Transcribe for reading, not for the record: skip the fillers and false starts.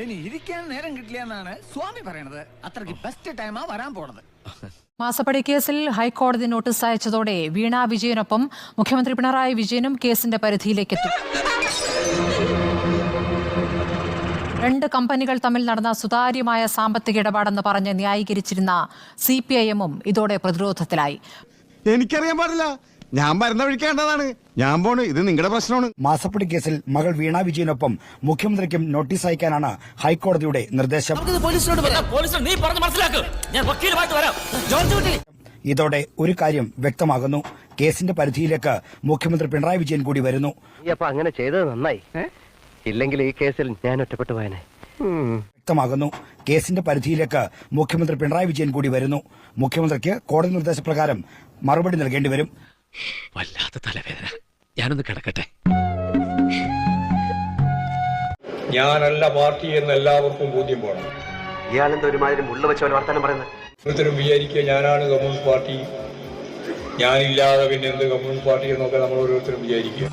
ഇനി ഇരിക്കാൻ നേരം കിട്ടില്ല എന്നാണ് സ്വാമി പറയണത്. അത്രയ്ക്ക് ബെസ്റ്റ് ടൈമാ വരാൻ പോണത്. മാസപ്പടി കേസിൽ ഹൈക്കോടതി നോട്ടീസ് അയച്ചതോടെ വീണ വിജയനൊപ്പം മുഖ്യമന്ത്രി പിണറായി വിജയനും കേസിന്റെ പരിധിയിലേക്കെത്തും. 2 കമ്പനികൾ തമ്മിൽ നടന്ന സുതാര്യമായ സാമ്പത്തിക ഇടപാടെന്ന് പറഞ്ഞ് ന്യായീകരിച്ചിരുന്ന CPIM-ഉം ഇതോടെ പ്രതിരോധത്തിലായി. എനിക്കറിയാൻ പാടില്ല, ഞാൻ വരുന്ന വഴിക്കേണ്ടതാണ്, ഞാൻ പോണ്, ഇത് നിങ്ങളുടെ പ്രശ്നമാണ്. മാസപ്പടി കേസിൽ മകൾ വീണ വിജയനൊപ്പം മുഖ്യമന്ത്രിക്കും നോട്ടീസ് അയക്കാനാണ് ഹൈക്കോടതിയുടെ നിർദ്ദേശം. ഇതോടെ ഒരു കാര്യം വ്യക്തമാകുന്നു, കേസിന്റെ പരിധിയിലേക്ക് മുഖ്യമന്ത്രി പിണറായി വിജയൻ കൂടി വരുന്നു. അങ്ങനെ ചെയ്തത് നന്നായി, ഇല്ലെങ്കിൽ ഈ കേസിൽ ഞാൻ ഒറ്റപ്പെട്ടു പോയനെ. വ്യക്തമാകുന്നു, കേസിന്റെ പരിധിയിലേക്ക് മുഖ്യമന്ത്രി പിണറായി വിജയൻ കൂടി വരുന്നു. മുഖ്യമന്ത്രിക്ക് കോടതി നിർദ്ദേശപ്രകാരം മറുപടി നൽകേണ്ടി വരും. വല്ലാത്ത തലവേദന, ഞാനൊന്ന് കിടക്കട്ടെ. ഞാനല്ല പാർട്ടി എന്ന് എല്ലാവർക്കും ബോധ്യം പോകണം. ഇയാളെന്താ ഒരുമാതിരി മുള്ള വെച്ച പോലെ വർത്താനം പറയുന്നത്? ഓരോരുത്തരും വിചാരിക്കുക ഞാനാണ് കമ്മ്യൂണിസ്റ്റ് പാർട്ടി, ഞാനില്ലാതെ പിന്നെ എന്ത് കമ്മ്യൂണിസ്റ്റ് പാർട്ടി എന്നൊക്കെ നമ്മൾ ഓരോരുത്തരും വിചാരിക്കുക.